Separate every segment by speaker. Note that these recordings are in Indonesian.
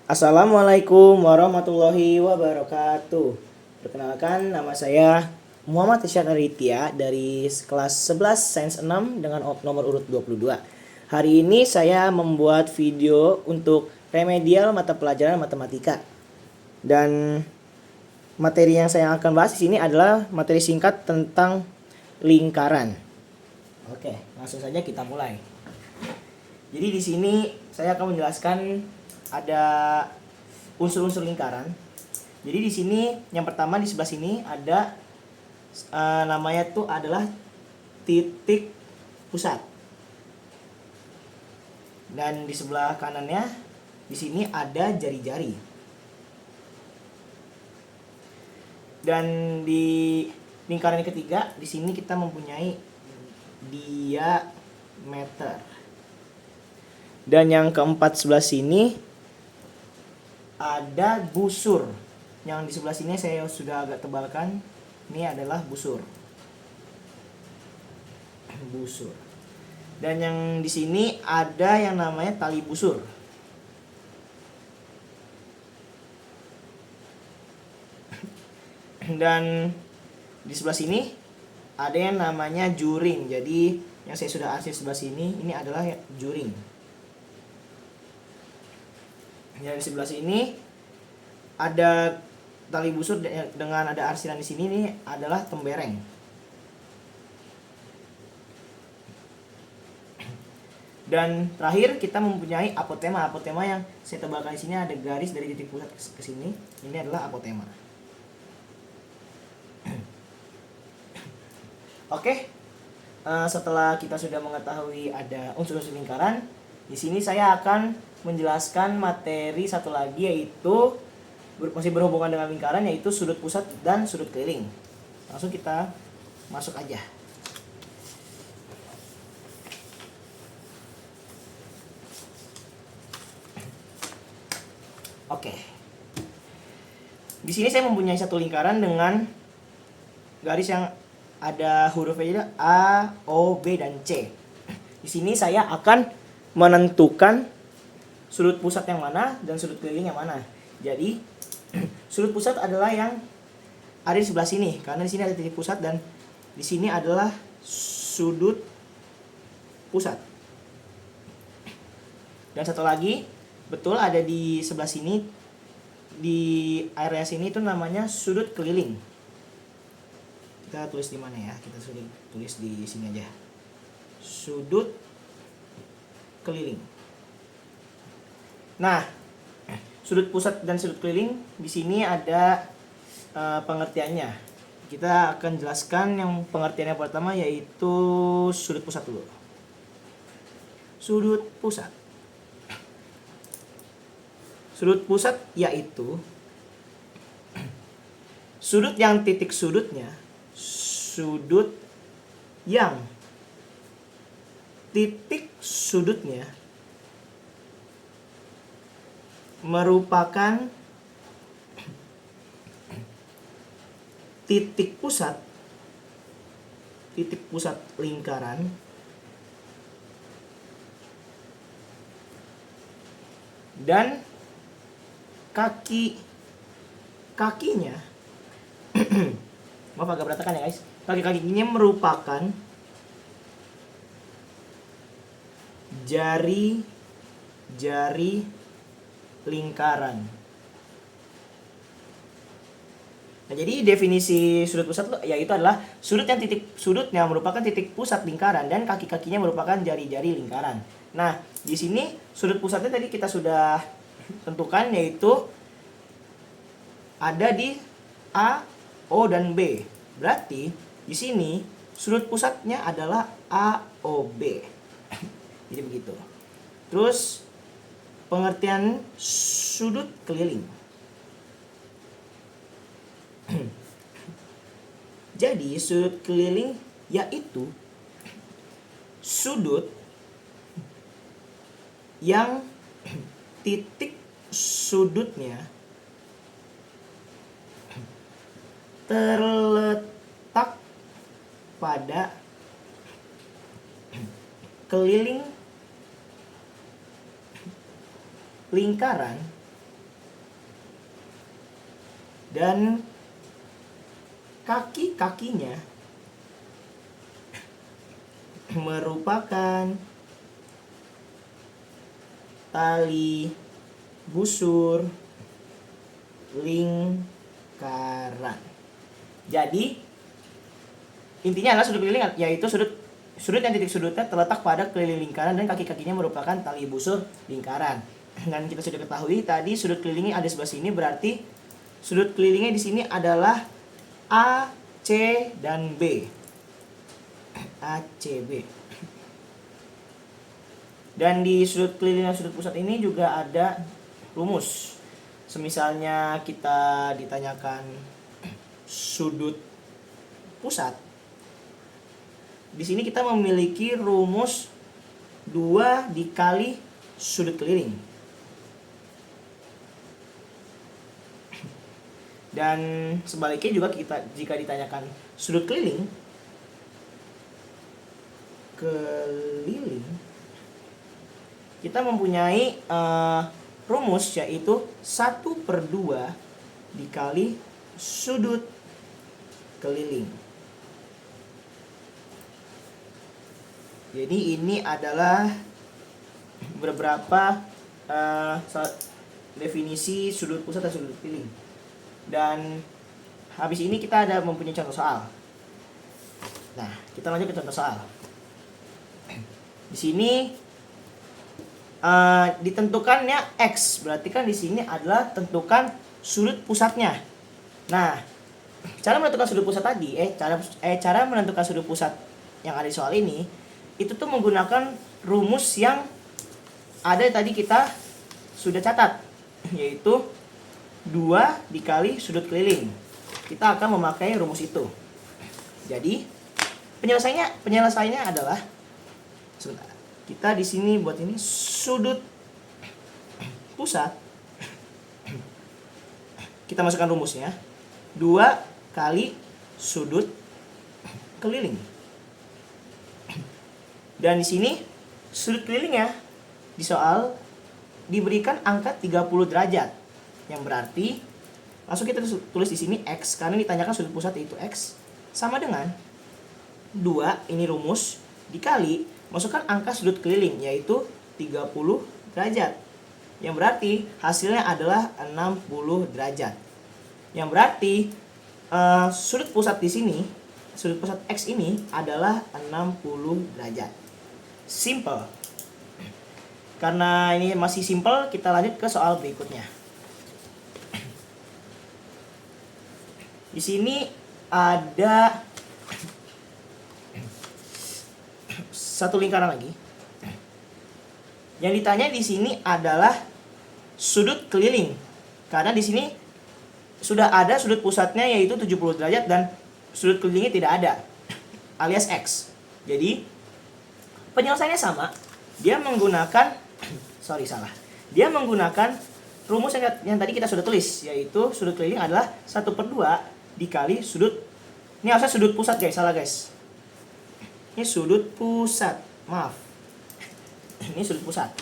Speaker 1: Assalamualaikum warahmatullahi wabarakatuh. Perkenalkan, nama saya Muhammad Isyad Aditya dari kelas 11 Sains 6 dengan nomor urut 22. Hari ini saya membuat video untuk remedial mata pelajaran matematika. Dan materi yang saya akan bahas di sini adalah materi singkat tentang lingkaran. Oke, langsung saja kita mulai. Jadi di sini saya akan menjelaskan ada unsur-unsur lingkaran. Jadi di sini yang pertama di sebelah sini ada namanya tuh adalah titik pusat. Dan di sebelah kanannya di sini ada jari-jari. Dan di lingkaran yang ketiga di sini kita mempunyai diameter. Dan yang keempat sebelah sini ada busur. Yang di sebelah sini saya sudah agak tebalkan. Ini adalah busur. Busur. Dan yang di sini ada yang namanya tali busur. Dan di sebelah sini ada yang namanya juring. Jadi yang saya sudah arsip sebelah sini ini adalah juring. Dan di sebelah sini ada tali busur dengan ada arsiran di sini, ini adalah tembereng. Dan terakhir kita mempunyai apotema. Apotema yang saya tebalkan di sini ada garis dari titik pusat ke sini. Ini adalah apotema. Oke. Setelah kita sudah mengetahui ada unsur-unsur lingkaran, di sini saya akan menjelaskan materi satu lagi, yaitu masih berhubungan dengan lingkaran, yaitu sudut pusat dan sudut keliling. Langsung kita masuk aja. Oke. Di sini saya mempunyai satu lingkaran dengan garis yang ada hurufnya A, O, B, dan C. Di sini saya akan menentukan sudut pusat yang mana dan sudut keliling yang mana. Jadi sudut pusat adalah yang ada di sebelah sini, karena di sini ada titik pusat dan di sini adalah sudut pusat. Dan satu lagi, betul ada di sebelah sini, di area sini itu namanya sudut keliling. Kita tulis di mana ya? Kita tulis di sini aja. Sudut keliling. Nah, sudut pusat dan sudut keliling di sini ada pengertiannya. Kita akan jelaskan yang pengertian yang pertama, yaitu sudut pusat dulu. Sudut pusat. Sudut pusat yaitu sudut yang titik sudutnya, sudut yang titik sudutnya merupakan titik pusat lingkaran dan kakinya maaf agak berantakan ya guys. Kaki-kakinya merupakan jari-jari lingkaran. Nah, jadi definisi sudut pusat yaitu adalah sudutnya merupakan titik pusat lingkaran dan kaki-kakinya merupakan jari-jari lingkaran. Nah, di sini sudut pusatnya tadi kita sudah tentukan, yaitu ada di A, O, dan B. Berarti di sini sudut pusatnya adalah AOB. Jadi begitu. Terus pengertian sudut keliling. Jadi sudut keliling yaitu sudut yang titik sudutnya terletak pada keliling lingkaran Dan kaki-kakinya merupakan tali busur lingkaran. Jadi intinya adalah sudut keliling, yaitu sudut yang titik sudutnya terletak pada keliling lingkaran dan kaki-kakinya merupakan tali busur lingkaran. Dan kita sudah ketahui tadi sudut kelilingnya ada sebelah sini, berarti sudut kelilingnya di sini adalah A, C, dan B. A, C, B. Dan di sudut keliling dan sudut pusat ini juga ada rumus. Semisalnya kita ditanyakan sudut pusat, di sini kita memiliki rumus 2 dikali sudut keliling. Dan sebaliknya juga jika ditanyakan sudut keliling, kita mempunyai rumus yaitu 1/2 dikali sudut keliling. Jadi ini adalah beberapa definisi sudut pusat dan sudut keliling. Dan habis ini kita ada mempunyai contoh soal. Nah, kita lanjut ke contoh soal. Di sini ditentukannya X, berarti kan di sini adalah tentukan sudut pusatnya. Nah, cara menentukan sudut pusat tadi, cara menentukan sudut pusat yang ada di soal ini, itu tuh menggunakan rumus yang ada tadi kita sudah catat, yaitu 2 dikali sudut keliling. Kita akan memakai rumus itu. Jadi penyelesaiannya adalah, sebentar, kita di sini buat ini sudut pusat. Kita masukkan rumusnya 2 kali sudut keliling. Dan di sini sudut kelilingnya di soal diberikan angka 30 derajat. Yang berarti langsung kita tulis di sini X, karena ditanyakan sudut pusat yaitu X, sama dengan 2, ini rumus, dikali masukkan angka sudut keliling yaitu 30 derajat. Yang berarti hasilnya adalah 60 derajat. Yang berarti sudut pusat di sini, sudut pusat X ini adalah 60 derajat. Simple. Karena ini masih simple, kita lanjut ke soal berikutnya. Di sini ada satu lingkaran lagi. Yang ditanya di sini adalah sudut keliling. Karena di sini sudah ada sudut pusatnya yaitu 70 derajat dan sudut kelilingnya tidak ada, alias X. Jadi penyelesaiannya sama. Dia menggunakan Dia menggunakan rumus yang tadi kita sudah tulis, yaitu sudut keliling adalah 1/2 dikali sudut. Ini harusnya sudut pusat guys, salah guys. Ini sudut pusat, maaf. Ini sudut pusat.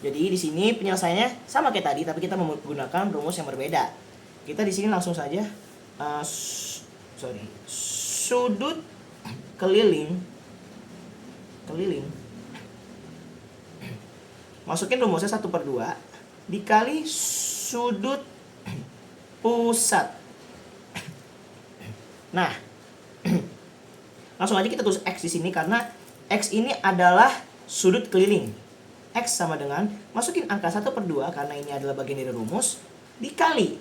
Speaker 1: Jadi di sini penyelesaiannya sama kayak tadi, tapi kita menggunakan rumus yang berbeda. Kita di sini langsung saja sudut keliling. Masukin rumusnya 1/2 dikali sudut pusat. Nah, langsung aja kita tulis X di sini karena X ini adalah sudut keliling. X sama dengan, masukin angka 1/2 karena ini adalah bagian dari rumus, dikali.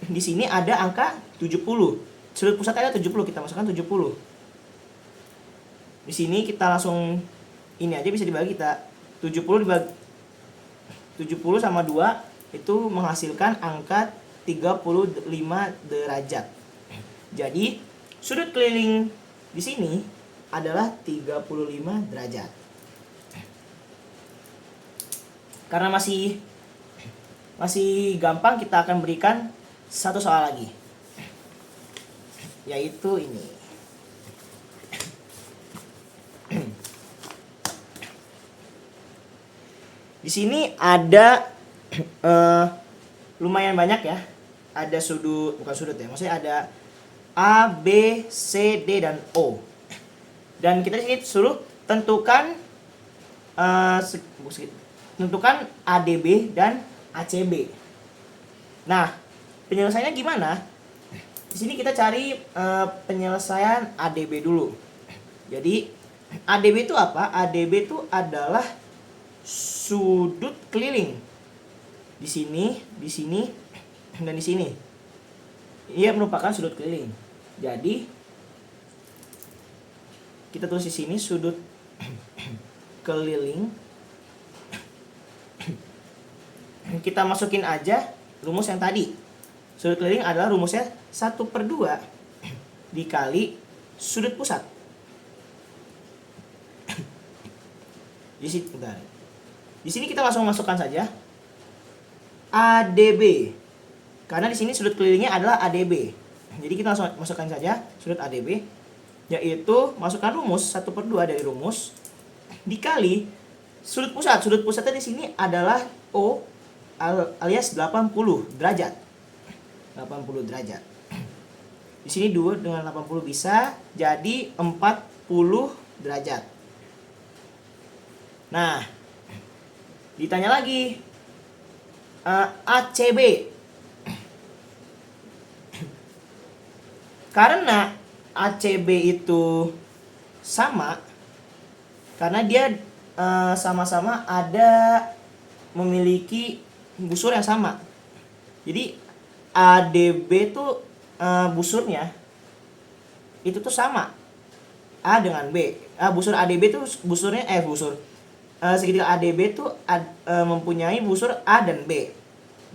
Speaker 1: Di sini ada angka 70. Sudut pusatnya ada 70, kita masukkan 70. Di sini kita langsung ini aja bisa dibagi, kita 70 sama 2 itu menghasilkan angka 35 derajat. Jadi sudut keliling di sini adalah 35 derajat. Karena masih gampang, kita akan berikan satu soal lagi, yaitu ini. Di sini ada lumayan banyak ya. Ada sudut, bukan sudut ya, maksudnya ada A, B, C, D, dan O. Dan kita di sini suruh tentukan tentukan ADB dan ACB. Nah, penyelesaiannya gimana? Di sini kita cari penyelesaian ADB dulu. Jadi ADB itu apa? ADB itu adalah sudut keliling. Di sini, dan di sini. Ia merupakan sudut keliling. Jadi kita tulis di sini sudut keliling. Kita masukin aja rumus yang tadi. Sudut keliling adalah rumusnya 1/2 dikali sudut pusat. Di sini kita langsung masukkan saja ADB. Karena di sini sudut kelilingnya adalah ADB. Jadi kita langsung masukkan saja sudut ADB, yaitu masukkan rumus 1/2 dari rumus dikali sudut pusat. Sudut pusatnya di sini adalah O alias 80 derajat. 80 derajat. Di sini 2 dengan 80 bisa jadi 40 derajat. Nah, ditanya lagi ACB. Karena ACB itu sama, karena dia sama-sama ada memiliki busur yang sama. Jadi ADB tuh busurnya itu tuh sama, A dengan B. Busur ADB tuh busurnya segitiga ADB tuh mempunyai busur A dan B.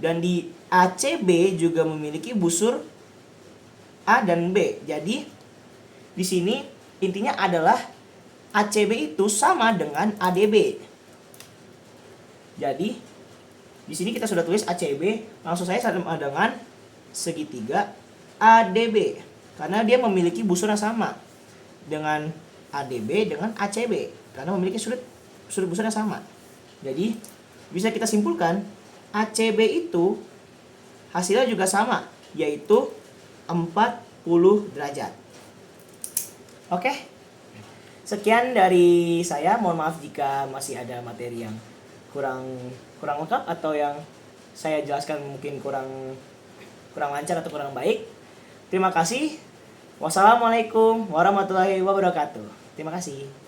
Speaker 1: Dan di ACB juga memiliki busur A dan B. Jadi di sini intinya adalah ACB itu sama dengan ADB. Jadi di sini kita sudah tulis ACB, langsung saya sama dengan segitiga ADB karena dia memiliki busur yang sama dengan ADB dengan ACB karena memiliki sudut busur yang sama. Jadi bisa kita simpulkan ACB itu hasilnya juga sama, yaitu 40 derajat. Oke. Sekian dari saya. Mohon maaf jika masih ada materi yang kurang lengkap atau yang saya jelaskan mungkin kurang lancar atau kurang baik. Terima kasih. Wassalamualaikum warahmatullahi wabarakatuh. Terima kasih.